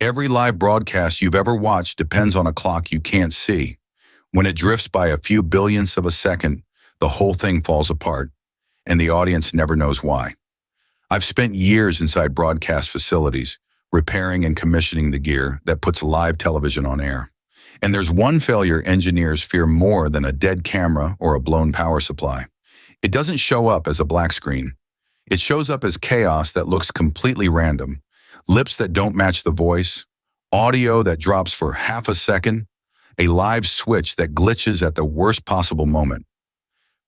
Every live broadcast you've ever watched depends on a clock you can't see. When it drifts by a few billionths of a second, the whole thing falls apart, and the audience never knows why. I've spent years inside broadcast facilities, repairing and commissioning the gear that puts live television on air. And there's one failure engineers fear more than a dead camera or a blown power supply. It doesn't show up as a black screen. It shows up as chaos that looks completely random, lips that don't match the voice, audio that drops for half a second, a live switch that glitches at the worst possible moment.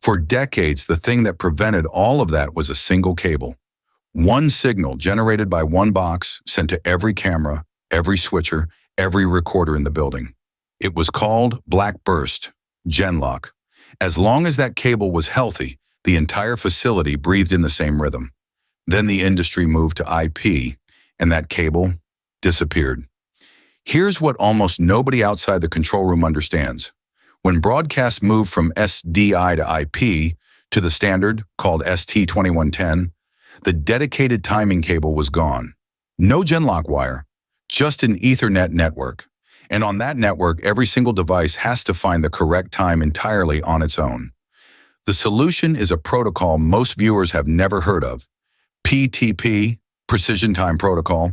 For decades, the thing that prevented all of that was a single cable. One signal generated by one box sent to every camera, every switcher, every recorder in the building. It was called black burst, genlock. As long as that cable was healthy, the entire facility breathed in the same rhythm. Then the industry moved to IP, and that cable disappeared. Here's what almost nobody outside the control room understands. When broadcasts moved from SDI to IP to the standard called ST2110, the dedicated timing cable was gone. No genlock wire, just an Ethernet network. And on that network, every single device has to find the correct time entirely on its own. The solution is a protocol most viewers have never heard of. PTP, Precision Time Protocol.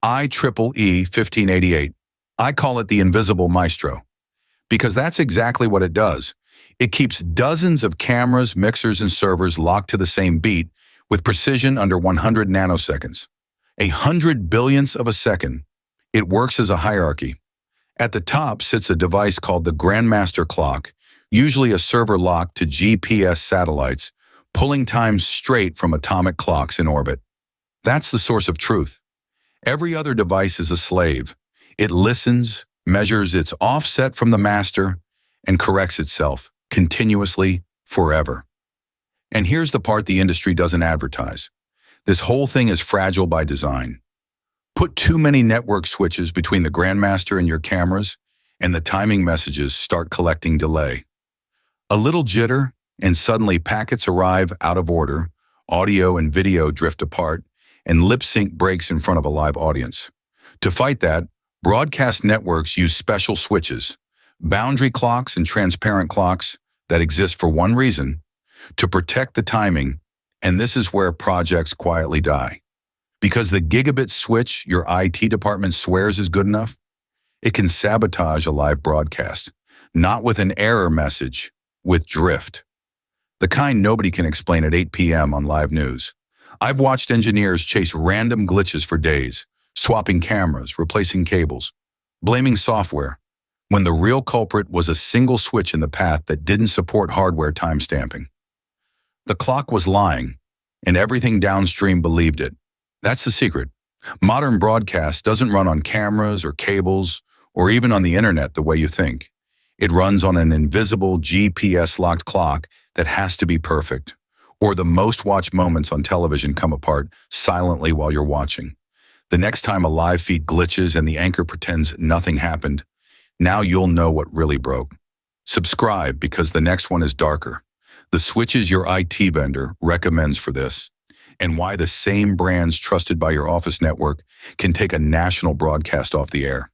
IEEE 1588. I call it the invisible maestro, because that's exactly what it does. It keeps dozens of cameras, mixers, and servers locked to the same beat with precision under 100 nanoseconds. 100 billionths of a second. It works as a hierarchy. At the top sits a device called the Grandmaster clock, usually a server locked to GPS satellites, pulling time straight from atomic clocks in orbit. That's the source of truth. Every other device is a slave. It listens, measures its offset from the master, and corrects itself continuously, forever. And here's the part the industry doesn't advertise. This whole thing is fragile by design. Put too many network switches between the Grandmaster and your cameras, and the timing messages start collecting delay. A little jitter, and suddenly packets arrive out of order, audio and video drift apart, and lip sync breaks in front of a live audience. To fight that, broadcast networks use special switches, boundary clocks and transparent clocks that exist for one reason: to protect the timing, and this is where projects quietly die. Because the gigabit switch your IT department swears is good enough, it can sabotage a live broadcast, not with an error message, with drift. The kind nobody can explain at 8 p.m. on live news. I've watched engineers chase random glitches for days, swapping cameras, replacing cables, blaming software, when the real culprit was a single switch in the path that didn't support hardware timestamping. The clock was lying, and everything downstream believed it. That's the secret. Modern broadcast doesn't run on cameras or cables or even on the internet the way you think. It runs on an invisible GPS-locked clock that has to be perfect, or the most watched moments on television come apart silently while you're watching. The next time a live feed glitches and the anchor pretends nothing happened, now you'll know what really broke. Subscribe, because the next one is darker. The switches your IT vendor recommends for this, and why the same brands trusted by your office network can take a national broadcast off the air.